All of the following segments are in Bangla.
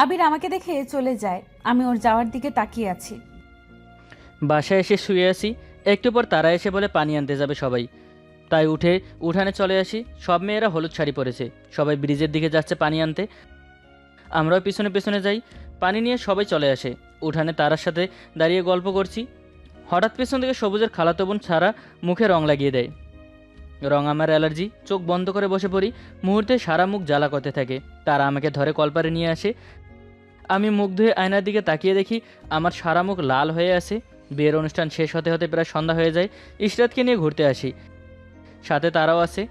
আবির আমাকে দেখে চলে যায়। আমি ওর যাওয়ার দিকে তাকিয়ে আছি। বাসায় এসে শুয়ে আসি। একটু পর তারা এসে বলে পানি আনতে যাবে সবাই। তাই উঠে উঠানে চলে আসি। সব মেয়েরা হলুদ শাড়ি পরেছে, সবাই ব্রিজের দিকে যাচ্ছে পানি আনতে। আমরাও পিছনে পিছনে যাই। পানি নিয়ে সবাই চলে আসে। উঠানে তারার সাথে দাঁড়িয়ে গল্প করছি। হঠাৎ পেছন থেকে সবুজের খালাতো বোন ছাড়া মুখে রং লাগিয়ে দেয়। রং আমার অ্যালার্জি, চোখ বন্ধ করে বসে পড়ি। মুহূর্তে সারা মুখ জ্বালা করতে থাকে। তারা আমাকে ধরে কলপারে নিয়ে আসে। আমি মুখ ধুয়ে আয়নার দিকে তাকিয়ে দেখি আমার সারা মুখ লাল হয়ে আছে। বিয়ের অনুষ্ঠান শেষ হতে হতে প্রায় সন্ধ্যা হয়ে যায়। ইশরাতকে নিয়ে ঘুরতে আসি, সাথে তারাও আছে।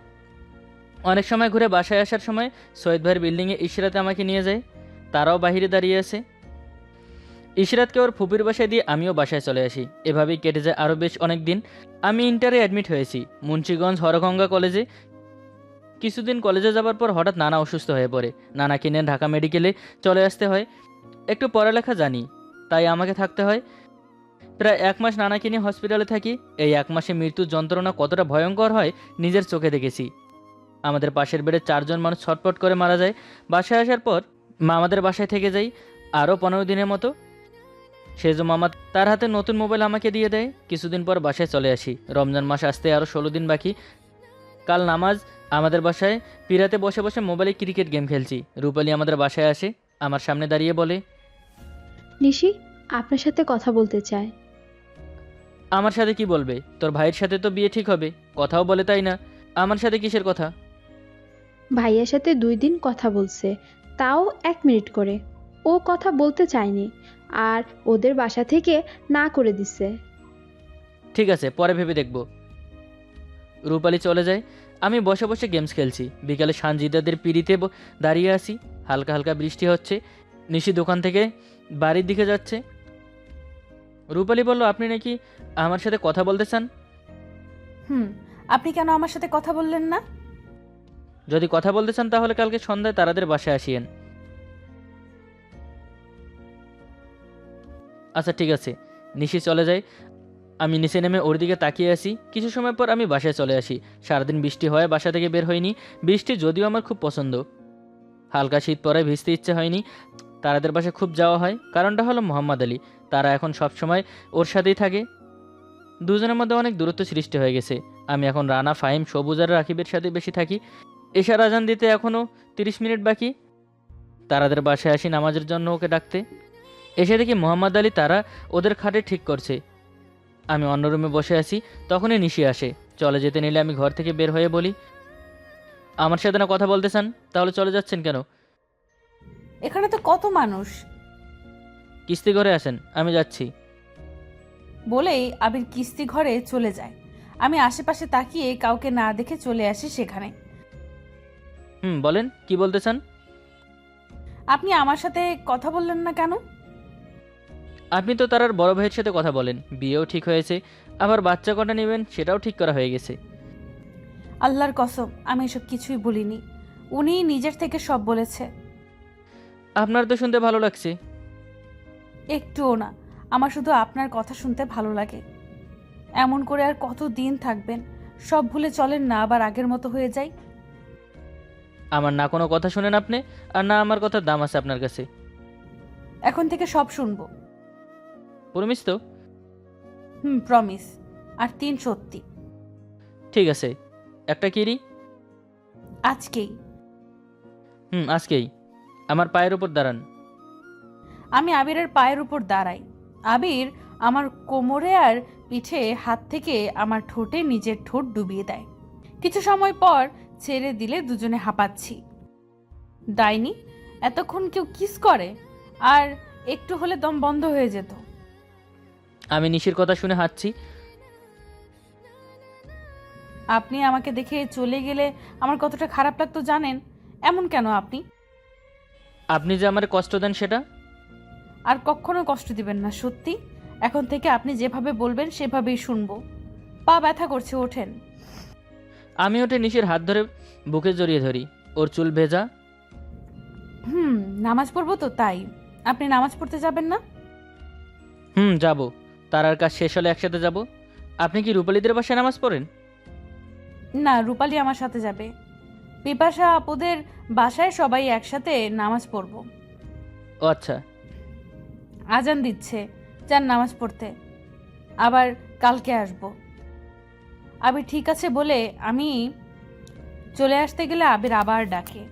অনেক সময় ঘুরে বাসায় আসার সময় সৈয়দ ভাইয়ের বিল্ডিংয়ে ইশরাতে আমাকে নিয়ে যায়। তারাও বাইরে দাঁড়িয়ে আছে। ইশরাতকে ওর ফুপির বাসায় দিয়ে আমিও বাসায় চলে আসি। এভাবেই কেটে যায় আরও বেশ অনেক দিন। আমি ইন্টারে অ্যাডমিট হয়েছি মুন্সিগঞ্জ হরগঙ্গা কলেজে। কিছুদিন কলেজে যাবার পর হঠাৎ নানা অসুস্থ হয়ে পড়ে। নানা কিনে ঢাকা মেডিকেলে চলে আসতে হয়। একটু পড়ালেখা জানি, তাই আমাকে থাকতে হয়। প্রায় 1 মাস নানাকে নিয়ে হসপিটালে থাকি। এই 1 মাসে মৃত্যুর যন্ত্রণা কতটা ভয়ঙ্কর হয় নিজের চোখে দেখেছি। আমাদের পাশের বেডে 4 জন মানুষ ছটপট করে মারা যায়। বাসায় আসার পর মা আমাদের বাসায় থেকে যাই আরও 15 দিনের মতো। সেজো মামা তার হাতে নতুন মোবাইল আমাকে দিয়ে দেয়। কিছুদিন পর বাসায় চলে আসি। রমজান মাস আসতে আরও 16 দিন বাকি। কাল নামাজ। আমাদের বাসায় পিরাতে বসে বসে মোবাইলে ক্রিকেট গেম খেলছি। রূপালী আমাদের বাসায় আসে, আমার সামনে দাঁড়িয়ে বলে, নিশি, আপনার সাথে কথা বলতে চায়। আমার সাথে কি বলবে? তোর ভাইয়ের সাথে তো বিয়ে ঠিক হবে, কথাও বলে তাই না? আমার সাথে কিসের কথা? ভাইয়ার সাথে 2 দিন কথা বলছে, তাও 1 মিনিট করে। ও কথা বলতে চায়নি, আর ওদের বাসা থেকে না করে দিছে। ঠিক আছে, পরে ভেবে দেখব। রূপালী চলে যায়। আমি বসে বসে গেমস খেলছি। বিকালে সানজিদাদের পিড়িতে দাঁড়িয়ে আসি। হালকা হালকা বৃষ্টি হচ্ছে। নিশি দোকান থেকে বাড়ির দিকে যাচ্ছে। রূপালী বলল, আপনি নাকি আমার সাথে কথা বলতে চান? হুম, আপনি কেন আমার সাথে কথা বললেন না? যদি কথা বলতে চান তাহলে কালকে সন্ধ্যায় তারাদের বাসায় আসিয়েন। আচ্ছা ঠিক আছে। নিশি চলে যায়। আমি নিচে নেমে ওর দিকে তাকিয়ে আসি। কিছু সময় পর আমি বাসায় চলে আসি। সারাদিন বৃষ্টি হয়, বাসা থেকে বের হইনি। বৃষ্টি যদিও আমার খুব পছন্দ। হালকা শীত পড়ায় ভিজতে ইচ্ছে হয়নি। তারাদের বাসায় খুব যাওয়া হয়। কারণটা হলো মোহাম্মদ আলী। তারা এখন সব সময় ওর সাথেই থাকে। দুজনের মধ্যে অনেক দূরত্ব সৃষ্টি হয়ে গেছে। আমি এখন রানা, ফাহিম, সবুজ আর রাকিবের সাথে বেশি থাকি। এশার আজান দিতে এখনও 30 মিনিট বাকি। তারাদের বাসায় আসি নামাজের জন্য ওকে ডাকতে। এসে দেখি মোহাম্মদ আলী তারা ওদের খাটে ঠিক করছে। আমি অন্য রুমে বসে আছি। তখনই নিশি আসে। চলে যেতে নিলে আমি ঘর থেকে বের হয়ে বলি, আমার সাথে না কথা বলতে চান, তাহলে চলে যাচ্ছেন কেন? এখানে তো কত মানুষ। কিস্তি ঘরে আসেন, আমি যাচ্ছি। বলেই আবির কিস্তি ঘরে চলে যায়। আমি আশেপাশে তাকিয়ে কাউকে না দেখে চলে আসি সেখানে। বলেন, কি বলতে চান? আপনি আমার সাথে কথা বললেন না কেন? আপনি তো তারার বড় ভাইয়ের সাথে কথা বলেন, বিয়েও ঠিক হয়েছে, আবার বাচ্চা কটা নেবেন সেটাও ঠিক করা হয়ে গেছে। আল্লাহর কসম, আমি এসব কিছুই বলিনি। উনি নিজের থেকে সব বলেছে। আপনার তো শুনতে ভালো লাগছে। একটুও না, আমার শুধু আপনার কথা শুনতে ভালো লাগে। এমন করে আর কত দিন থাকবেন? সব ভুলে চলেন না আবার আগের মতো হয়ে যাই। আমার না কোনো কথা শুনেন আপনি, আর না আমার কথার দাম আছে আপনার কাছে। এখন থেকে সব শুনবো। প্রমিস তো? প্রমিস। আর 3 সত্যি। ঠিক আছে। একটা কিরি? আজকেই। আজকেই। আমার পায়ের উপর দাঁড়ান। আমি আবিরের পায়ের উপর দাঁড়াই। আবির আমার কোমরে আর পিঠে হাত থেকে আমার ঠোঁটে নিজের ঠোঁট ডুবিয়ে দেয়। কিছু সময় পর ছেড়ে দিলে দুজনে হাঁপাচ্ছি। ডাইনি, এতক্ষণ কেউ কিস করে আর একটু হলে দম বন্ধ হয়ে যেত। আমি নিশির কথা শুনে হাঁটছি। আপনি আমাকে দেখে চলে গেলে আমার কতটা খারাপ লাগতো জানেন? এমন কেন আপনি? আপনি যে আমার কষ্ট দেন সেটা। আর কখনো কষ্ট দিবেন না, সত্যি। এখন থেকে আপনি যেভাবে বলবেন সেভাবেই শুনবো। পা ব্যথা করছে, ওঠেন। আমি ওঠে নিশির হাত ধরে বুকে জড়িয়ে ধরি। ওর চুল ভেজা। নামাজ পড়বো তো তাই। আপনি নামাজ পড়তে যাবেন না? যাব। তারার কাজ শেষ হলে একসাথে যাব। আপনি কি রূপালীদের বাসায় নামাজ পড়েন? না, রূপালী আমার সাথে যাবে। পিপাসা আপুদের বাসায় সবাই একসাথে নামাজ পড়বো। ও আচ্ছা। আজান দিচ্ছে, যান নামাজ পড়তে, আবার কালকে আসবো। আবির ঠিক আছে বলে আমি চলে আসতে গেলে আবির আবার ডাকে।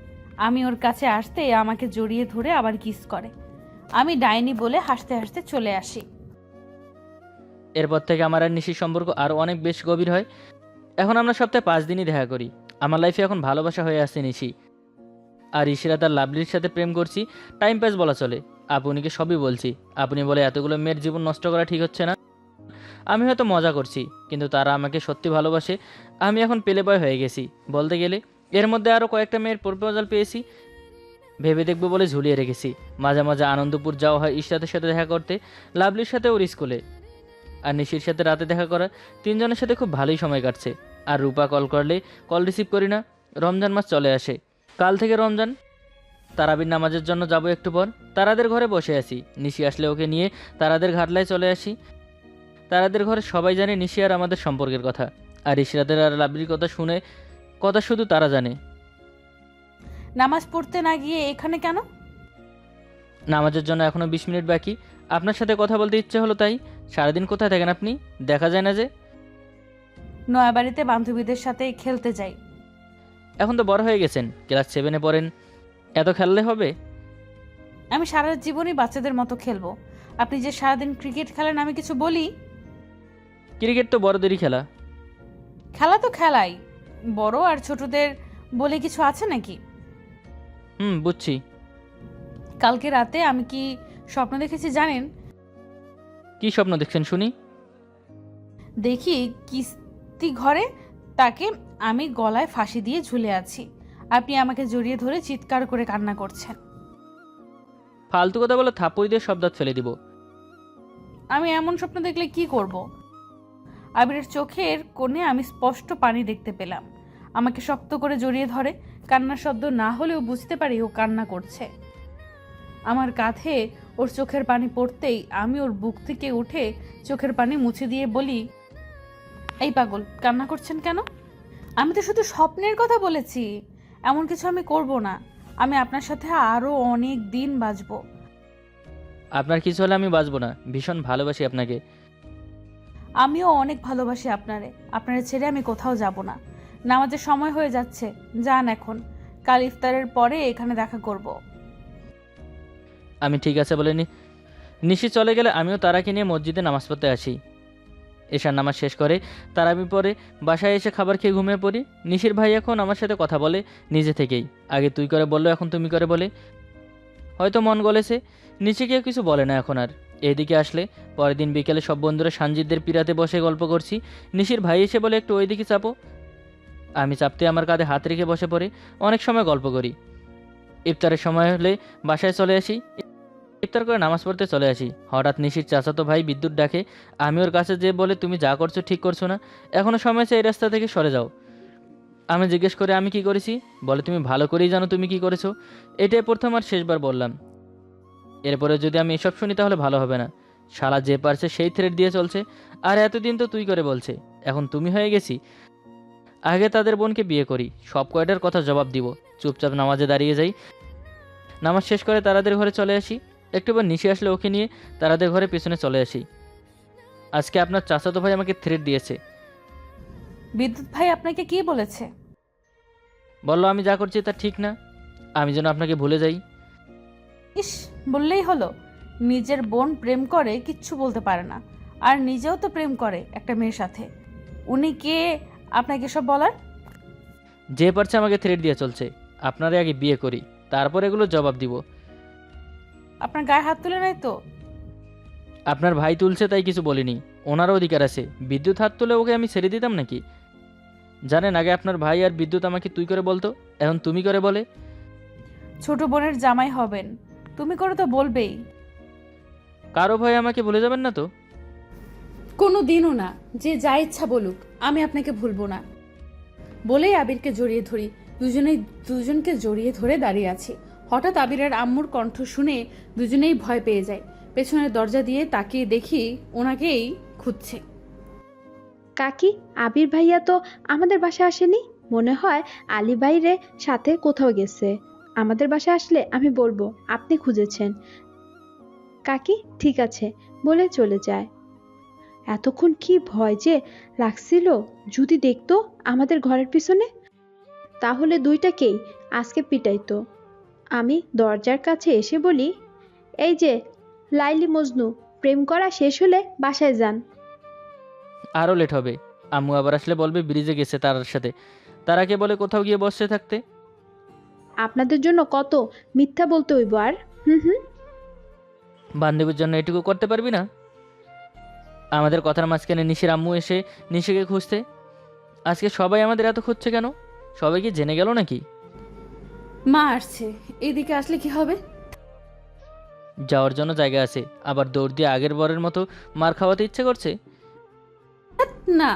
আমি ওর কাছে আসতে আমাকে জড়িয়ে ধরে আবার কিস করে। আমি ডাইনি বলে হাসতে হাসতে চলে আসি। এরপর থেকে আমার আর নিশির সম্পর্ক আরও অনেক বেশ গভীর হয়। এখন আমরা সপ্তাহে 5 দিনই দেখা করি। আমার লাইফে এখন ভালোবাসা হয়ে আসছে নিশি। আর ইশিরা তার লাভলির সাথে প্রেম করছি, টাইম পাস বলা চলে। আপনিকে সবই বলছি। আপনি বলে এতগুলো মেয়ের জীবন নষ্ট করা ঠিক হচ্ছে না। আমি হয়তো মজা করছি, কিন্তু তারা আমাকে সত্যি ভালোবাসে। আমি এখন পেলে বয় হয়ে গেছি বলতে গেলে। এর মধ্যে আরও কয়েকটা মেয়ের প্রপোজাল পেয়েছি, ভেবে দেখবো বলে ঝুলিয়ে রেখেছি। মাঝে মাঝে আনন্দপুর যাওয়া হয় ইশরাতের সাথে দেখা করতে, লাভলির সাথে ওর স্কুলে, আর নিশির সাথে রাতে দেখা করা। তিনজনের সাথে খুব ভালোই সময় কাটছে। আর রূপা কল করলে কল রিসিভ করি না। রমজান মাস চলে আসে, কাল থেকে রমজান। তারাবির নামাজের জন্য যাব একটু পর। তারাদের ঘরে বসে আছি, নিশি আসলে ওকে নিয়ে তারাদের ঘাটলায় চলে আসি। তারাদের ঘরে সবাই জানে নিশি আর আমাদের সম্পর্কের কথা, আর ইশরাতের আর লাভলির কথা শুনে কথা শুধু তারা জানে। নামাজ পড়তে না গিয়ে এখানে কেন? নামাজের জন্য এখনও 20 মিনিট বাকি। আপনার সাথে কথা বলতে ইচ্ছে হলো তাই। সারাদিন কোথায় থাকেন আপনি? দেখা যায় না যে। নয়াবাড়িতে বান্ধবীদের সাথে খেলতে যাই। এখন তো বড় হয়ে গেছেন, ক্লাস 7-এ পড়েন, এত খেললে হবে? আমি সারা জীবনই বাচ্চাদের মতো খেলবো। আপনি যে সারাদিন ক্রিকেট খেলেন আমি কিছু বলি? ক্রিকেট তো বড়দেরই খেলা। খেলা তো খেলাই, বড় আর ছোটদের বলে কিছু আছে নাকি? বুঝছি। কালকে রাতে আমি কি স্বপ্ন দেখেছি জানেন? কি স্বপ্ন দেখছেন শুনি? দেখি কিস্তি ঘরে তাকে আমি গলায় ফাঁসি দিয়ে ঝুলে আছি, আপনি আমাকে জড়িয়ে ধরে চিৎকার করে কান্না করছেন। ফালতু কথা বলে থাপ্পড় দিয়ে সব দাঁত ফেলে দিব। আমি এমন স্বপ্ন দেখলে কি করব? আবিরের চোখের কোণে আমি স্পষ্ট পানি দেখতে পেলাম। আমাকে শক্ত করে জড়িয়ে ধরে, কান্নার শব্দ না হলেও বুঝতে পারি ও কান্না করছে। আমার কাঁধে ওর চোখের পানি পড়তেই আমি ওর বুক থেকে উঠে চোখের পানি মুছে দিয়ে বলি, এই পাগল, কান্না করছেন কেন? আমি তো শুধু স্বপ্নের কথা বলেছি, এমন কিছু আমি করব না। আমি আপনার সাথে আরো অনেক দিন বাঁচবো। আপনার কিছু হলে আমি বাঁচবো না, ভীষণ ভালোবাসি আপনাকে। আমিও অনেক ভালোবাসি আপনারে ছেড়ে আমি কোথাও যাব না। নামাজের সময় হয়ে যাচ্ছে, যান এখন, কাল ইফতারের পরে এখানে দেখা করব। আমি ঠিক আছে বলে নিশি চলে গেলে আমিও তারাকে নিয়ে মসজিদে নামাজ পড়তে আসি। এশার নামাজ শেষ করে তারাবি পরে বাসায় এসে খাবার খেয়ে ঘুমিয়ে পড়ি। নিশির ভাই এখন আমার সাথে কথা বলে নিজে থেকেই। আগে তুই করে বললো, এখন তুমি করে বলে। হয়তো মন গলেছে। নিশিকেও কিছু বলে না এখন আর। এদিকে আসলে পরের দিন বিকেলে সব বন্ধুরা সানজিদদের পিরাতে বসে গল্প করছি। নিশির ভাই এসে বলে, একটু ওইদিকে চাপো। আমি চাপতে আমার কাঁধে হাত রেখে বসে পড়ে অনেক সময় গল্প করি। ইফতারের সময় হলে বাসায় চলে আসি। ইফতার করে নামাজ পড়তে চলে আসি। হঠাৎ নিশির চাচাতো ভাই বিদ্যুৎ ডাকে। আমি ওর কাছে যেয়ে বলে, তুমি যা করছো ঠিক করছো না, এখনও সময় আছে, এই রাস্তা থেকে সরে যাও। আমি জিজ্ঞেস করে আমি কি করেছি? বলে, তুমি ভালো করেই জানো তুমি কি করেছো। এটাই প্রথম আর শেষবার বললাম। এরপরে যদি আমি এসব শুনি তাহলে ভালো হবে না। শালা যে পারছে সেই থ্রেড দিয়ে চলছে, আর এতদিন তো তুই করে বলছে, এখন তুমি হয়ে গেছি। আগে তাদের বোনকে বিয়ে করি, সব কয়টার কথা জবাব দিব। চুপচাপ নামাজে দাঁড়িয়ে যাই। নামাজ শেষ করে তারাদের ঘরে চলে আসি। একটুবার নিশে আসলে ওকে নিয়ে তারাদের ঘরে পেছনে চলে আসি। আজকে আপনার চাচাতো ভাই আমাকে থ্রেড দিয়েছে। বিদ্যুৎ ভাই আপনাকে কি বলেছে? বললো আমি যা করছি তা ঠিক না, আমি যেন আপনাকে ভুলে যাই। ইস, বললেই হলো। নিজের বোন প্রেম করে কিচ্ছু বলতে পারে না, আর নিজেও তো প্রেম করে একটা মেয়ের সাথে। উনি কে আপনাকে সব বলার? যে পারছে আমাকে থ্রেড দিয়ে চলছে। আপনারা আগে বিয়ে করি, তারপর এগুলো জবাব দিব। আপনার গায়ে হাত তুলে নাই তো? আপনার ভাই তুলছে তাই কিছু বলিনি, ওনারও অধিকার আছে। বিদ্যুৎ হাত তুলে ওকে আমি ছেড়ে দিতাম নাকি? জানেন, আগে আপনার ভাই আর বিদ্যুৎ আমাকে তুই করে বলতো, এখন তুমি করে বলে। ছোট বোনের জামাই হবেন, তুমি করে তো বলবেই। কারো ভয় আমাকে ভুলে যাবেন না তো? কোনো দিনও না, যে যা ইচ্ছা বলুক, আমি আপনাকে ভুলবো না। বলেই আবিরকে জড়িয়ে ধরি। দুজনকে জড়িয়ে ধরে দাঁড়িয়ে আছি। হঠাৎ আবিরের আম্মুর কণ্ঠ শুনে দুজনেই ভয় পেয়ে যায়। পেছনের দরজা দিয়ে তাকিয়ে দেখি ওনাকেই খুঁজছে। কাকি, আবির ভাইয়া তো আমাদের বাসায় আসেনি। মনে হয় আলী ভাইরে সাথে কোথাও গেছে। আমাদের বাসায় আসলে আমি বলবো আপনি খুঁজেছেন। কাকি ঠিক আছে বলে চলে যায়। এতক্ষণ কি ভয় যে লাগছিল, যদি দেখতো আমাদের ঘরের পিছনে, তাহলে দুইটাকেই আজকে পিটাইতো। আমি দরজার কাছে এসে বলি, এই যে লাইলি মজনু, প্রেম করা শেষ হলে বাসায় যান। আরও লেট হবে। আম্মু আবার আসলে বলবে ব্রিজে গেছে তারার সাথে। তারাকে বলে কোথাও গিয়ে বসে থাকতে। আপনাদের জন্য কত মিথ্যা বলতে হইব আর। হুম হুম। বান্ধবীর জন্য এটুকু করতে পারবি না? আমাদের কথার মাঝখানে নিশির আম্মু এসে নিশিকে খুঁজতে। আজকে সবাই আমাদের এত খুঁজছে কেন? সবাই কি জেনে গেল নাকি? মা আসছে, এদিকে আসলে কি হবে? যাওয়ার জন্য জায়গা আছে, আবার দৌড় দিয়ে আগের বরের মতো মার খাওয়াতে ইচ্ছে করছে। না,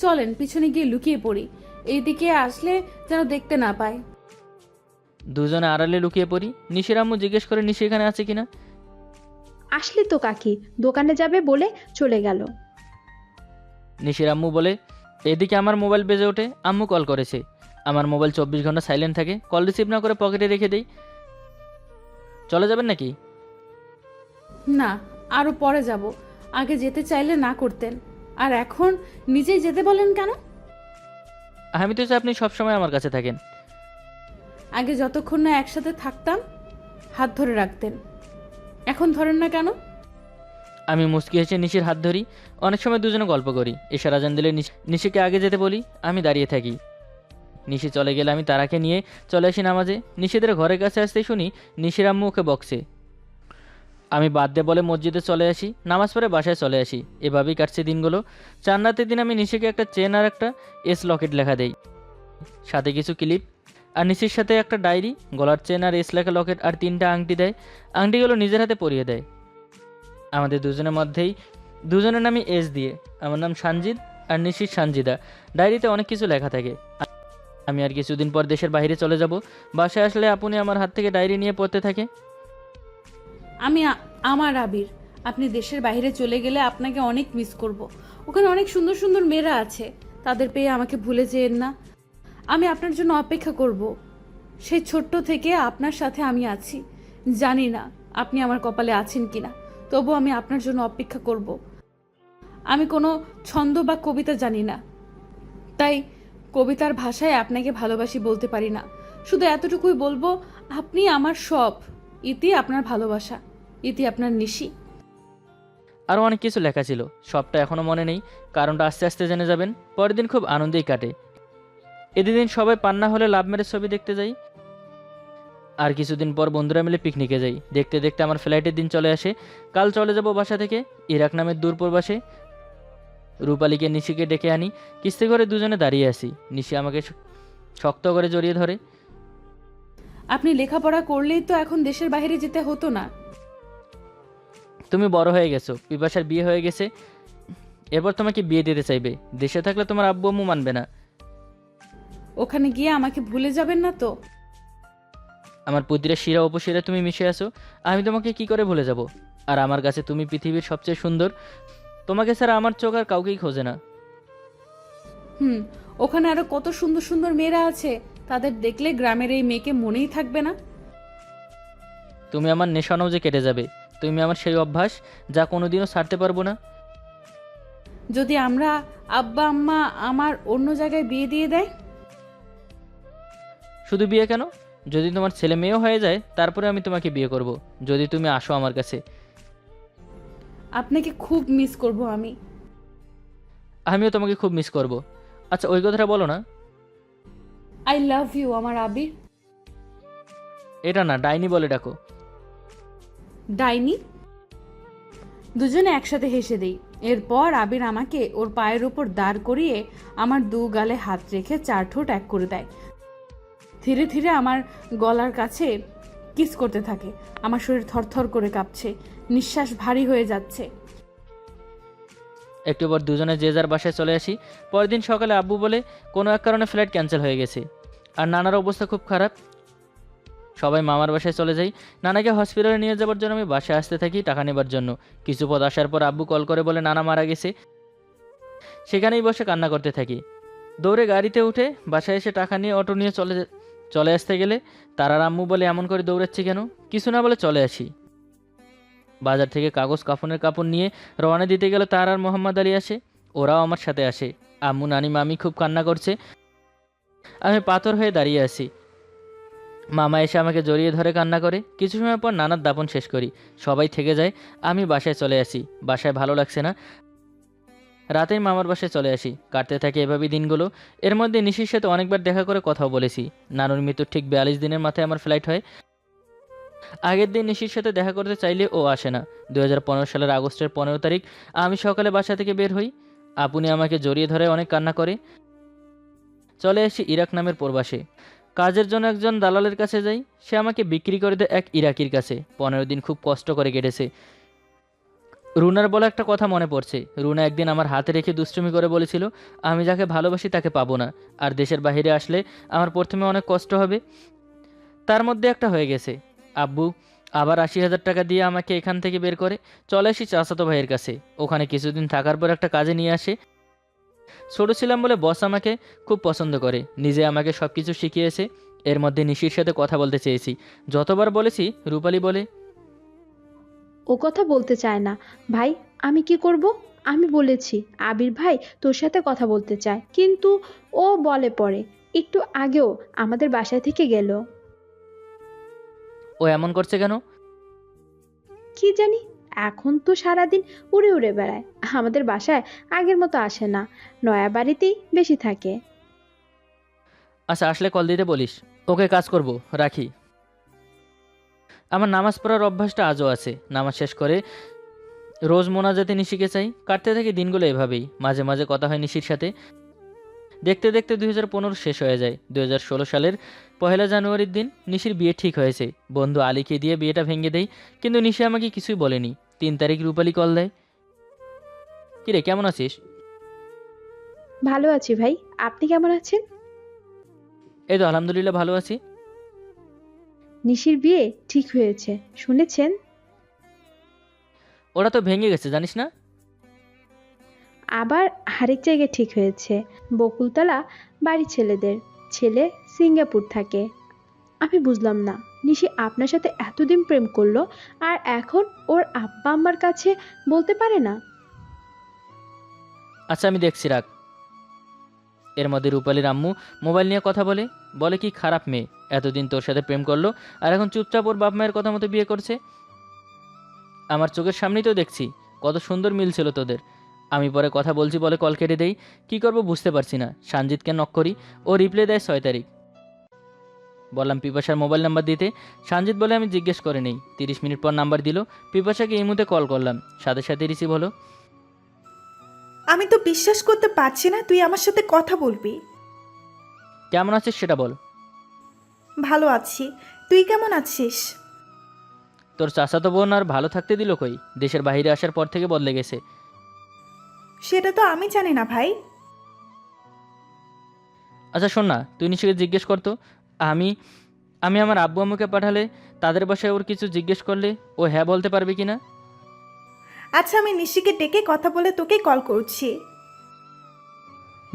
চলেন পিছনে গিয়ে লুকিয়ে পড়ি, এইদিকে আসলে যেন দেখতে না পায়। দুজনে আড়ালে লুকিয়ে পড়ি। নিশির আম্মু জিজ্ঞেস করে নিশি এখানে আছে কিনা। আসলে তো কাকি দোকানে যাবে বলে চলে গেল। নিশির আম্মু বলে, এদিকে আমার মোবাইল বেজে ওঠে, আম্মু কল করেছে। আমার মোবাইল 24 ঘন্টা সাইলেন্ট থাকে, কল রিসিভ না করে পকেটে রেখে দেই। চলে যাবেন নাকি? না, আরো পরে যাব, আগে যেতে চাইলে না করতেন, আর এখন নিজেই যেতে বলেন কেন? আমি তো চাই আপনি সবসময় আমার কাছে থাকেন। আগে যতক্ষণ না একসাথে থাকতাম হাত ধরে রাখতেন, এখন ধরেন না কেন? আমি মুচকি হেসে নিশির হাত ধরি। অনেক সময় দুজনে গল্প করি। এশারা জান দিলে নিশিকে আগে যেতে বলি, আমি দাঁড়িয়ে থাকি। নিশি চলে গেলে আমি তারাকে নিয়ে চলে আসি নামাজে। নিশিদের ঘরের কাছে আসতে শুনি নিশির আম্মু ওকে বকছে। আমি বাদ দে বলে মসজিদে চলে আসি, নামাজ পড়ে বাসায় চলে আসি। এভাবেই কাটছে দিনগুলো। চান্নাতের দিন আমি নিশিকে একটা চেন আর একটা এস লকেট লেখা দেই, সাথে কিছু ক্লিপ, আর নিশির সাথে একটা ডায়েরি, গলার চেন আর এস লেখা লকেট আর 3টা আংটি দেয়। আংটিগুলো নিজের হাতে পরিয়ে দেয়। আমাদের দুজনের মধ্যেই দুজনের নামই এস দিয়ে। আমার নাম সানজিদ আর নিশির সানজিদা। ডায়েরিতে অনেক কিছু লেখা থাকে। আমি আর কিছুদিন পর দেশের বাইরে চলে যাব। বাসায় আসলে আপনি আমার হাত থেকে ডায়েরি নিয়ে পড়তে থাকে। আমার আবির, আপনি দেশের বাইরে চলে গেলে আপনাকে অনেক মিস করব। ওখানে অনেক সুন্দর সুন্দর মেয়েরা আছে, তাদের পেয়ে আমাকে ভুলে যেয়েন না। আমি আপনার জন্য অপেক্ষা করব। সেই ছোট্ট থেকে আপনার সাথে আমি আছি, জানি না আপনি আমার কপালে আছেন কিনা, তবু আমি আপনার জন্য অপেক্ষা করব। আমি কোনো ছন্দ বা কবিতা জানি না, তাই কবিতার ভাষায় আপনাকে ভালোবাসি বলতে পারি না। শুধু এতটুকুই বলবো, আপনি আমার সব। ইতি আপনার ভালোবাসা, ইতি আপনার নিশি। আরও অনেক কিছু লেখা ছিল, সবটা এখনও মনে নেই। কারণটা আস্তে আস্তে জেনে যাবেন। পরের দিন খুব আনন্দেই কাটে। এদিন সবাই পান্না হলে লাভ ম্যারেজ ছবি দেখতে যাই। আর কিছুদিন পর বন্ধুরা মিলে পিকনিকে যাই। দেখতে দেখতে আমার ফ্লাইটের দিন চলে আসে। কাল চলে যাব বাসা থেকে ইরাক নামের দূর প্রবাসে। রূপালীকে নিশিকে ডেকে আনি। কিস্তি করে দুজনে দাঁড়িয়ে আসি। নিশি আমাকে শক্ত করে জড়িয়ে ধরে। আপনি লেখাপড়া করলেই তো এখন দেশের বাইরে যেতে হতো না। তুমি বড় হয়ে গেছো, পিপাসার বিয়ে হয়ে গেছে, এরপর তোমাকে বিয়ে দিতে চাইবে। দেশে থাকলে তোমার আব্বু আম্মু মানবে না। ওখানে গিয়ে আমাকে ভুলে যাবেন না তো? আমার পুত্রের শিরা উপশিরা তুমি মিশে আছো, আমি তোমাকে কি করে ভুলে যাব? আর আমার কাছে তুমি পৃথিবীর সবচেয়ে সুন্দর। তোমাকে ছাড়া আমার চোখ আর কাউকেই খোঁজে না। ওখানে আরো কত সুন্দর সুন্দর মেয়েরা আছে, তাদের দেখলে গ্রামের এই মেয়েকে মনেই থাকবে না। তুমি আমার নেশানও যে কেটে যাবে। তুমি আমার সেই অভ্যাস যা কোনোদিনও ছাড়তে পারবো না। যদি আমরা আব্বা আম্মা আমার অন্য জায়গায় বিয়ে দিয়ে দেয়? শুধু বিয়ে কেন, যদি তোমার ছেলে মেয়েও হয়ে যায় তারপরে আমি তোমাকে বিয়ে করব, যদি তুমি আসো আমার কাছে। আপনাকে খুব মিস করব আমি। আমিও তোমাকে খুব মিস করব। আচ্ছা ওই কথাটা বলো না। আই লাভ ইউ আমার আবির। এটা না, ডাইনি বলে ডাকো। ডাইনি? দুজনে একসাথে হেসে দেই। এরপর আবির আমাকে ওর পায়ের উপর দাঁড় করিয়ে আমার দু গালে হাত রেখে 4 ঠোঁট এক করে দেয়। ধীরে ধীরে আমার গলার কাছে কিস করতে থাকে। আমার শরীর থরথর করে কাঁপছে, নিঃশ্বাস ভারী হয়ে যাচ্ছে। একটু পর দুজনে যে যার বাসায় চলে আসি। পরের দিন সকালে আব্বু বলে কোনো এক কারণে ফ্লাইট ক্যান্সেল হয়ে গেছে। আর নানার অবস্থা খুব খারাপ। সবাই মামার বাসায় চলে যাই। নানাকে হসপিটালে নিয়ে যাওয়ার জন্য আমি বাসায় আসতে থাকি টাকা নেবার জন্য। কিছু পথ আসার পর আব্বু কল করে বলে নানা মারা গেছে। সেখানেই বসে কান্না করতে থাকি। দৌড়ে গাড়িতে উঠে বাসায় এসে টাকা নিয়ে অটো নিয়ে চলে আসতে গেলে তারার আম্মু বলে এমন করে দৌড়াচ্ছি কেন, কিছু না বলে চলে আসি। বাজার থেকে কাগজ কাফনের কাপড় নিয়ে রওনা দিতে গেল তার আর মোহাম্মদ আলী আসে। ওরাও আমার সাথে আসে। আম্মু নানি মামি খুব কান্না করছে। আমি পাথর হয়ে দাঁড়িয়ে আছি। মামা এসে আমাকে জড়িয়ে ধরে কান্না করে। কিছু সময় পর নানার দাপন শেষ করি, সবাই থেকে যায়। আমি বাসায় চলে আসি। বাসায় ভালো লাগছে না, রাতেই মামার বাসায় চলে আসি। কাটতে থাকে এভাবেই দিনগুলো। এর মধ্যে নিশির সাথে অনেকবার দেখা করে কথাও বলেছি। নানুর মৃত্যুর ঠিক 42 দিনের মাথায় আমার ফ্লাইট হয়। আগের দিন নিশির সাথে দেখা করতে চাইলে ও আসে না। 2015 সালের আগস্টের 15 তারিখ আমি সকালে বাসা থেকে বের হই। আপনি আমাকে জড়িয়ে ধরে অনেক কান্না করে। চলে আসি ইরাক নামের প্রবাসে। কাজের জন্য একজন দালালের কাছে যাই। সে আমাকে বিক্রি করে দেয় এক ইরাকির কাছে। 15 দিন খুব কষ্ট করে কেটেছে। রুনার বলা একটা কথা মনে পড়ছে। রুনা একদিন আমার হাতে রেখে দুষ্টুমি করে বলেছিল, আমি যাকে ভালোবাসি তাকে পাবো না, আর দেশের বাইরে আসলে আমার প্রথমে অনেক কষ্ট হবে। তার মধ্যে একটা হয়ে গেছে। আব্বু আবার 80,000 টাকা দিয়ে আমাকে এখান থেকে বের করে। চলে আসি চাচাতো ভাইয়ের কাছে। ওখানে কিছুদিন থাকার পর একটা কাজে নিয়ে আসে। ছোট ছিলাম বলে বস আমাকে খুব পছন্দ করে, নিজে আমাকে সব কিছু শিখিয়েছে। এর মধ্যে নিশির সাথে কথা বলতে চেয়েছি। যতবার বলেছি রূপালী বলে, ও কথা বলতে চায় না। ভাই, আমি কি করব? আমি বলেছি আবির ভাই তোর সাথে কথা বলতে চায়, কিন্তু ও বলে পড়ে। একটু আগেও আমাদের বাসায় থেকে গেল। ও এমন করছে কেন? কি জানি, এখন তো সারাদিন উড়ে উড়ে বেড়ায়। আমাদের বাসায় আগের মতো আসে না, নয়া বাড়িতেই বেশি থাকে। আচ্ছা, আসলে কল দিতে বলিস। ওকে, কাজ করব, রাখি। আমার নামাজ পড়ার অভ্যাসটা আজও আছে। নামাজ শেষ করে রোজ মোনাজাতে নিশিকে চাই। কাটতে থাকে দিনগুলো এভাবেই। মাঝে মাঝে কথা হয় নিশির সাথে। দেখতে দেখতে 2015 শেষ হয়ে যায়। 2016 সালের 1 জানুয়ারির দিন নিশির বিয়ে ঠিক হয়েছে। বন্ধু আলীকে দিয়ে বিয়েটা ভেঙে দেয়, কিন্তু নিশি আমাকে কিছুই বলেনি। 3 তারিখ রূপালী কল দেয়। কিরে, কেমন আছিস? ভালো আছি ভাই, আপনি কেমন আছেন? এই তো আলহামদুলিল্লাহ ভালো আছি। নিশির বিয়ে ঠিক হয়েছে, শুনেছেন? ওরা তো ভেঙে গেছে, জানিস না? আবার আরেক জায়গায় ঠিক হয়েছে, বকুলতলা বাড়ি ছেলেদের। ছেলে সিঙ্গাপুর থাকে। আমি বুঝলাম না, নিশি আপনার সাথে এতদিন প্রেম করলো আর এখন ওর আব্বা আম্মার কাছে বলতে পারে না? আচ্ছা, আমি দেখছি, রাখ। এর মধ্যে রূপালীর আম্মু মোবাইল নিয়ে কথা বলে। বলে, কি খারাপ মেয়ে, এতদিন তোর সাথে প্রেম করলো আর এখন চুপচাপ ওর বাপ মায়ের কথা মতো বিয়ে করছে। আমার চোখের সামনেই তো দেখছি, কত সুন্দর মিল ছিল তোদের। আমি পরে কথা বলছি বলে কল কেটে দেই। কী করবো বুঝতে পারছি না। সানজিৎকে নক করি, ও রিপ্লাই দেয় 6 তারিখ। বললাম পিপাসার মোবাইল নাম্বার দিতে। সানজিৎ বলে আমি জিজ্ঞেস করে নেই। 30 মিনিট পর নাম্বার দিল। পিপাসাকে এই মুহূর্তে কল করলাম, সাথে সাথে রিসিভ হলো। আমি তো বিশ্বাস করতে পারছি না তুই আমার সাথে কথা বলবি। কেমন আছিস সেটা বল। ভালো আছি, তুই কেমন আছিস? তোর চাচাতো বোন আর ভালো থাকতে দিল কই? দেশের বাইরে আসার পর থেকে বদলে গেছে। সেটা তো আমি জানি না ভাই। আচ্ছা শোন না, তুই নিশ্চয়ই জিজ্ঞেস করতো। আমি আমি আমার আব্বু আম্মুকে পাঠালে, তাদের বাসায় ওর কিছু জিজ্ঞেস করলে ও হ্যাঁ বলতে পারবে কি না? আচ্ছা, আমি নিশিকে ডেকে কথা বলে তোকে কল করছি।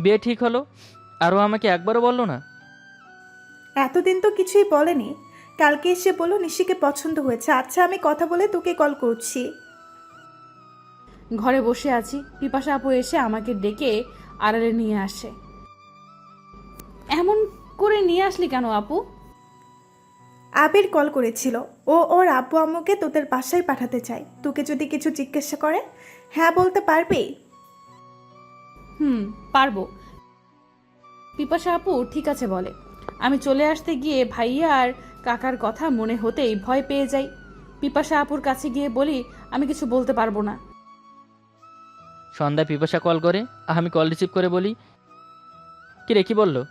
বিয়ে ঠিক হলো, আর ও আমাকে একবারও বললো না। এতদিন তো কিছুই বলেনি, কালকে এসে বলো নিশিকে পছন্দ হয়েছে। আচ্ছা, আমি কথা বলে তোকে কল করছি। ঘরে বসে আছি, পিপাসা আপু এসে আমাকে ডেকে আড়ালে নিয়ে আসে। এমন করে নিয়ে আসলি কেন আপু? আবির কল করেছিল, ও ওর আব্বু আম্মুকে তোদের বাসায় পাঠাতে চায়। তোকে যদি কিছু জিজ্ঞাসা করে হ্যাঁ বলতে পারবি? পারবো। পিপাসা আপু ঠিক আছে বলে। আমি চলে আসতে গিয়ে ভাইয়া আর কাকার কথা মনে হতেই ভয় পেয়ে যাই। পিপাসা আপুর কাছে গিয়ে বলি, আমি কিছু বলতে পারবো না। সন্ধ্যায় পিপাসা কল করে, আমি কল রিসিভ করে বলি, কিরে কি বললো?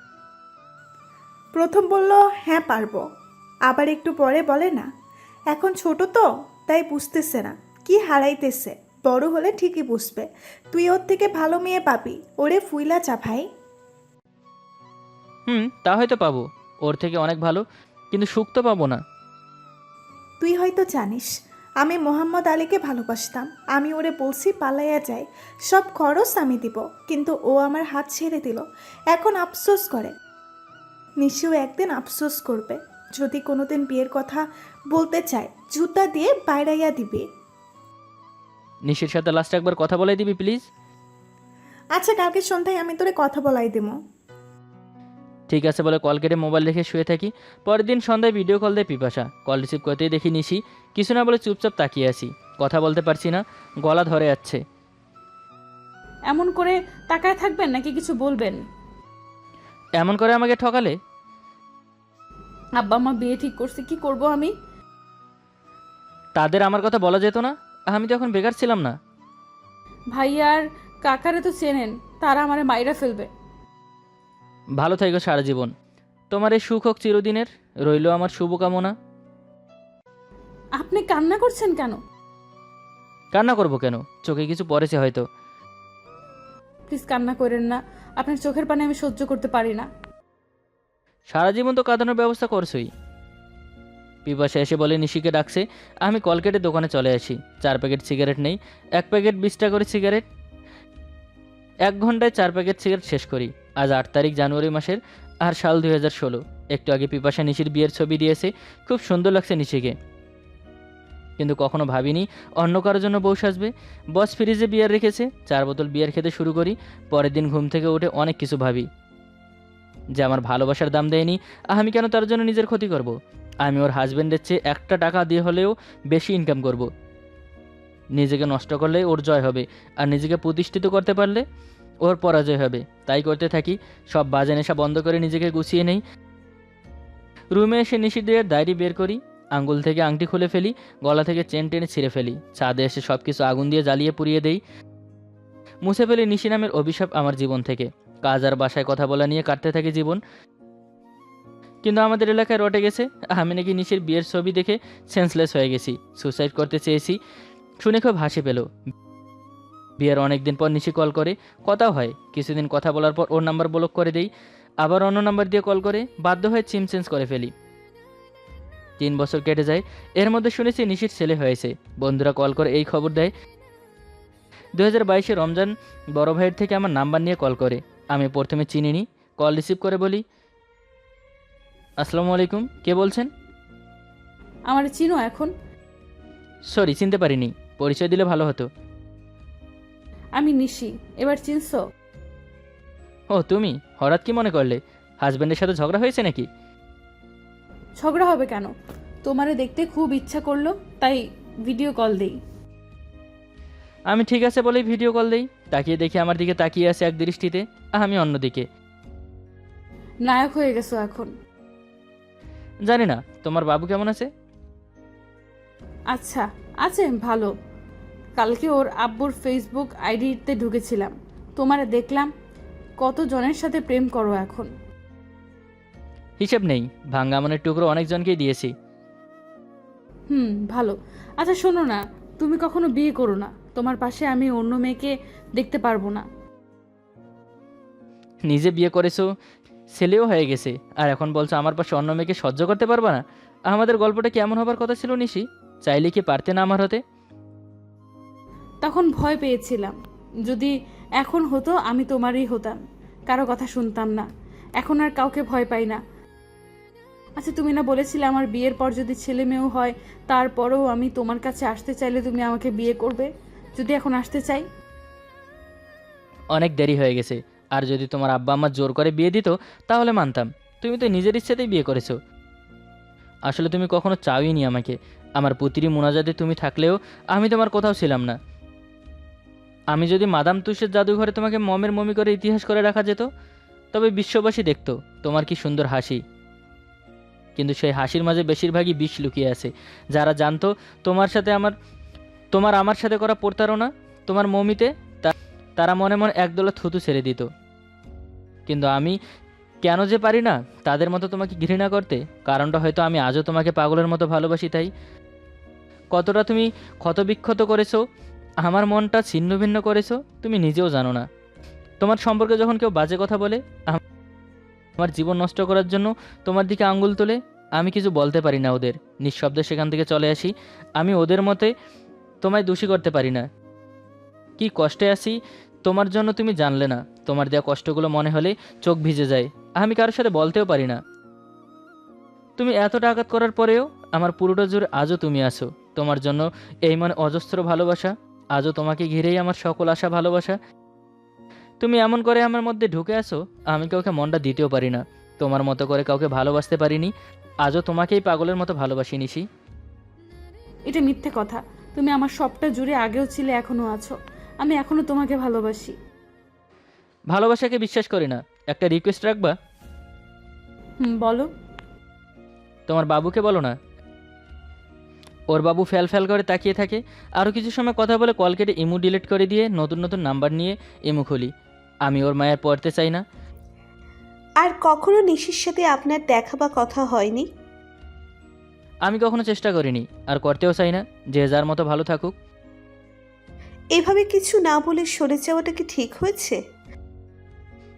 প্রথম বলল হ্যাঁ পারবো, আবার একটু পরে বলে না, এখন ছোট তো তাই বুঝতেছে না কি হারাইতেছে, বড় হলে ঠিকই বুঝবে। তুই ওর থেকে ভালো মেয়ে পাবি, ওরে ফুইলা চা ভাই। তা হয়তো পাবো, ওর থেকে অনেক ভালো, কিন্তু সুখ তো পাবো না। তুই হয়তো জানিস আমি মোহাম্মদ আলীকে ভালোবাসতাম। আমি ওরে বলছি পালাইয়া যায়, সব খরচ আমি দিব, কিন্তু ও আমার হাত ছেড়ে দিল। এখন আফসোস করে। নিশিও একদিন আফসোস করবে। যদি কোনোদিন বিয়ের কথা বলতে চায় জুতা দিয়ে বাইরাইয়া দিবে। নিশির সাথে লাস্ট একবার কথা বলাই দিবি প্লিজ? আচ্ছা, কালকে সন্ধ্যায় আমি তোরে কথা বলাই দেবো। ঠিক আছে বলে কল কেটে মোবাইল রেখে শুয়ে থাকি। পরের দিন সন্ধ্যায় ভিডিও কল দেয় পিপাসা। কল রিসিভ করতেই দেখি নিশি। কিছু না বলে চুপচাপ তাকিয়ে আছি। কথা বলতে পারছি না, গলা ধরে যাচ্ছে। এমন করে তাকায় থাকবেন নাকি কিছু বলবেন? এমন করে আমাকে ঠকালে? আব্বা মা বিয়ে ঠিক করছে, কি করব আমি? তাদের আমার কথা বলা যেত না? আমি তো এখন বেকার ছিলাম না। ভাইয়া আর কাকারে তো চেনেন, তারা আমারে মাইরা ফেলবে। ভালো থাকো সারা জীবন। তোমার এই সুখ হোক চিরদিনের, রইল আমার শুভকামনা। আপনি কান্না করছেন কেন? কান্না করবো কেন? চোখে কিছু পড়েছে হয়তো। প্লিজ কান্না করেন না, আপনার চোখের পানি আমি সহ্য করতে পারি না। সারা জীবন তো কাঁদানোর ব্যবস্থা করছোই। পিপাসা এসে বলে নিশিকে ডাকছে। আমি কল কেটে দোকানে চলে আসি। 4 প্যাকেট সিগারেট নেই। 1 প্যাকেট 20 টাকা করে সিগারেট। 1 ঘন্টায় 4 প্যাকেট সিগারেট শেষ করি। আজ 8 তারিখ জানুয়ারি মাসের, আর সাল 2016। একটু আগে পিপাসা নিশির বিয়ের ছবি দিয়েছে। খুব সুন্দর লাগছে নিশিকে, কিন্তু কখনো ভাবিনি অন্য কারোর জন্য বউ সাজবে। বস ফ্রিজে বিয়ার রেখেছে, 4 বোতল বিয়ার খেতে শুরু করি। পরের দিন ঘুম থেকে উঠে অনেক কিছু ভাবি, যে আমার ভালোবাসার দাম দেয়নি, আমি কেন তার জন্য নিজের ক্ষতি করব। আমি ওর হাজব্যান্ডের চেয়ে 1 টাকা দিয়ে হলেও বেশি ইনকাম করব। নিজেকে নষ্ট করলে ওর জয় হবে, আর নিজেকে প্রতিষ্ঠিত করতে পারলে ওর পরাজয় হবে। তাই করতে থাকি। সব বাজে নেশা বন্ধ করে নিজেকে গুছিয়ে নেই। রুমে এসে নিশিদের ডায়েরি বের করি, আঙ্গুল থেকে আংটি খুলে ফেলি, গলা থেকে চেন টেনে ছিঁড়ে ফেলি। ছাদে এসে সব কিছু আগুন দিয়ে জ্বালিয়ে পুড়িয়ে দেই। মুছে ফেলি নিশি নামের অভিশাপ আমার জীবন থেকে। কাজ আর বাসায় কথা বলা নিয়ে কাটতে থাকে জীবন। কিন্তু আমাদের এলাকায় রটে গেছে আমি নাকি নিশির বিয়ের ছবি দেখে সেন্সলেস হয়ে গেছি, সুসাইড করতে চেয়েছি। শুনে খুব হাসি পেল। বিয়ের অনেক দিন পর নিশি কল করে, কথাও হয়। কিছুদিন কথা বলার পর ওর নাম্বার ব্লক করে দেই, আবার অন্য নাম্বার দিয়ে কল করে। বাধ্য হয়ে সিম চেঞ্জ করে ফেলি। 3 বছর কেটে যায়। এর মধ্যে শুনেছি নিশির ছেলে হয়েছে। বন্ধুরা কল করে এই খবর দেয়। 2022 রমজান বড় ভাইয়ের থেকে আমার নাম্বার নিয়ে কল করে। আমি প্রথমে চিনিনি। কল রিসিভ করে বলি, আসসালামু আলাইকুম, কে বলছেন? আমার চিনো এখন? সরি, চিনতে পারিনি, পরিচয় দিলে ভালো হতো। আমি নিশি, এবার চিনছো? ও তুমি, হঠাৎ কি মনে করলে? হাজব্যান্ডের সাথে ঝগড়া হয়েছে নাকি? ঝগড়া হবে কেন? তোমারে দেখতে খুব ইচ্ছা করলো, তাই ভিডিও কল দেই। আমি ঠিক আছে বলেই ভিডিও কল দেই। তাকিয়ে দেখি আমার দিকে তাকিয়ে আছে এক দৃষ্টিতে, আমি অন্যদিকে। নায়ক হয়ে গেছো এখন। জানি না তোমার বাবু কেমন আছে। আচ্ছা, আছে ভালো। কালকে ওর আব্বুর ফেসবুক আইডিতে ঢুকেছিলাম, তোমারে দেখলাম। কত জনের সাথে প্রেম করো এখন? হিসেব নেই, ভাঙ্গা মনের টুকরো অনেকজনকেই দিয়েছি। ভালো। আচ্ছা শোনো না, তুমি কখনো বিয়ে করো না, তোমার পাশে আমি অন্য মেয়েকে দেখতে পারবো না। নিজে বিয়ে করেছো, ছেলেও হয়ে গেছে, আর এখন বলছো আমার পাশে অন্য মেয়েকে সহ্য করতে পারবা না? আমাদের গল্পটা কেমন হবার কথা ছিল নিশি? চাইলে কি পারতে না আমার হতে? তখন ভয় পেয়েছিলাম, যদি এখন হতো আমি তোমারই হতাম, কারো কথা শুনতাম না। এখন আর কাউকে ভয় পাই না। আচ্ছা তুমি না বলেছিলে আমার বিয়ের পর যদি ছেলে মেয়েও হয় তারপরেও আমি তোমার কাছে আসতে চাইলে তুমি আমাকে বিয়ে করবে? যদি এখন আসতে চাই? অনেক দেরি হয়ে গেছে। আর যদি তোমার আব্বা আম্মা জোর করে বিয়ে দিত তাহলে মানতাম। তুমি তো নিজের ইচ্ছেতেই বিয়ে করেছো। আসলে তুমি কখনো চাওইনি আমাকে। আমার পুত্রী মোনাজাতে তুমি থাকলেও আমি তোমার কোথাও ছিলাম না। আমি যদি মাদাম তুষের জাদুঘরে তোমাকে মমের মমি করে ইতিহাস করে রাখা যেত, তবে বিশ্ববাসী দেখতো তোমার কি সুন্দর হাসি। কিন্তু সেই হাসির মাঝে বেশিরভাগই বিষ লুকিয়ে আছে। যারা জানতো তোমার আমার সাথে করা প্রতারণা তোমার মমিতে, তারা মনে মনে একদলা থুতু ছেড়ে দিত। কিন্তু আমি কেন যে পারি না তাদের মতো তোমাকে ঘৃণা করতে? কারণটা হয়তো আমি আজও তোমাকে পাগলের মতো ভালোবাসি। তাই কতটা তুমি ক্ষতবিক্ষত করেছো, আমার মনটা ছিন্ন ভিন্ন করেছো, তুমি নিজেও জানো না। তোমার সম্পর্কে যখন কেউ বাজে কথা বলে, আমার জীবন নষ্ট করার জন্য তোমার দিকে আঙ্গুল তোলে, আমি কিছু বলতে পারি না ওদের। নিঃশব্দে সেখান থেকে চলে আসি। আমি ওদের মতে তোমায় দোষী করতে পারি না। কি কষ্টে আছি তোমার জন্য তুমি জানলে না, তোমার দেওয়া কষ্টগুলো মনে হলে চোখ ভিজে যায়। আমি কারোর সাথে বলতেও পারি না। তুমি এতটা আঘাত করার পরেও আমার পুরোটা জুড়ে আজও তুমি আছো। তোমার জন্য এই মনে অজস্র ভালোবাসা, আজও তোমাকে ঘিরেই আমার সকল আশা ভালোবাসা। তুমি এমন করে আমার মধ্যে ঢুকে আসো, আমি কাউকে মনটা দিতেও পারি না। তোমার মতো করে কাউকে ভালোবাসতে পারিনি, আজও তোমাকেই পাগলের মতো ভালোবাসি নিশি। এটা মিথ্যে কথা। তুমি আমার সবটা জুড়ে আগেও ছিলে, এখনো আছো। আমি এখনো তোমাকে ভালোবাসি। ভালোবাসাকে বিশ্বাস করি না। একটা রিকোয়েস্ট রাখবা? বলো। তোমার বাবুকে বলো না। ওর বাবু ফ্যাল ফ্যাল করে তাকিয়ে থাকে। আরও কিছু সময় কথা বলে কল কেটে ইমু ডিলিট করে দিয়ে নতুন নতুন নাম্বার নিয়ে ইমু খুলি। আমি ওর মায়ের পড়তে চাই না। আর কখনো নিশির সাথে আপনার দেখা বা কথা হয়নি? আমি কখনো চেষ্টা করিনি, আর করতেও চাই না। যে যার মতো ভালো থাকুক। এভাবে কিছু না বলে সরে যাওয়াটা কি ঠিক হয়েছে?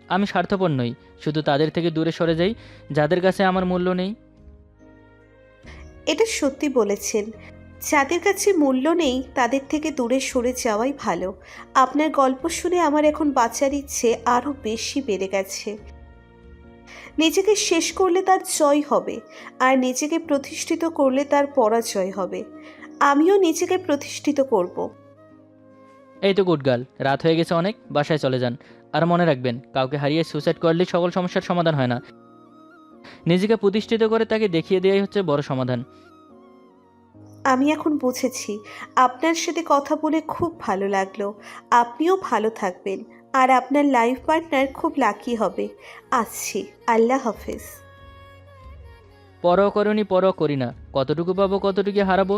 আমি স্বার্থপর নই, শুধু তাদের থেকে দূরে সরে যাই যাদের কাছে আমার মূল্য নেই। এটা সত্যি বলেছেন। যাদের কাছে মূল্য নেই তাদের থেকে দূরে সরে যাওয়াই ভালো। আপনার গল্প শুনে আমার এখন বাঁচার ইচ্ছে আরও বেশি বেড়ে গেছে। নিজেকে শেষ করলে তার জয় হবে, আর নিজেকে প্রতিষ্ঠিত করলে তার পরাজয় হবে। আমিও নিজেকে প্রতিষ্ঠিত করব। এই তো গুড গার্ল, রাত হয়ে গেছে অনেক, বাসায় চলে যান। আর মনে রাখবেন, কাউকে হারিয়ে সুসাইড করলে সকল সমস্যার সমাধান হয় না। নিজেকে প্রতিষ্ঠিত করে তাকে দেখিয়ে দেওয়াই হচ্ছে বড় সমাধান। আমি এখন বুঝেছি। আপনার সাথে কথা বলে খুব ভালো লাগলো। আপনিও ভালো থাকবেন, আর আপনার লাইফ পার্টনার খুব লাকি হবে। আসছি, আল্লাহ হাফেজ। পরও করনি, পরও করি না। কতটুকু পাবো, কতটুকু হারাবো।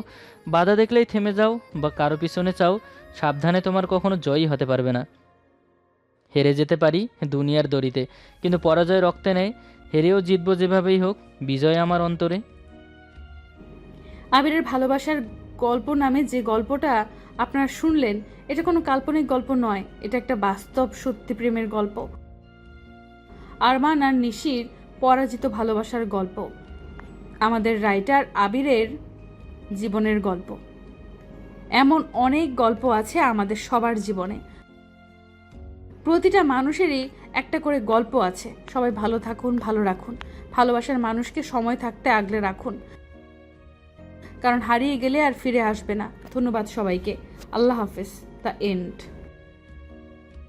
বাধা দেখলেই থেমে যাও বা কারো পিছনে চাও। সাবধানে, তোমার কখনো জয়ী হতে পারবে না। হেরে যেতে পারি দুনিয়ার দড়িতে, কিন্তু পরাজয় রক্তে নেই। হেরেও জিতবো যেভাবেই হোক, বিজয় আমার অন্তরে। আবিরের ভালোবাসার গল্প নামে যে গল্পটা আপনারা শুনলেন, এটা কোনো কাল্পনিক গল্প নয়। এটা একটা বাস্তব সত্যি প্রেমের গল্প। আরমান আর নিশির পরাজিত ভালোবাসার গল্প। আমাদের রাইটার আবিরের জীবনের গল্প। এমন অনেক গল্প আছে আমাদের সবার জীবনে। প্রতিটা মানুষেরই একটা করে গল্প আছে। সবাই ভালো থাকুন, ভালো রাখুন। ভালোবাসার মানুষকে সময় থাকতে আগলে রাখুন, কারণ হারিয়ে গেলে আর ফিরে আসবে না। ধন্যবাদ সবাইকে। আল্লাহ হাফেজ। The end.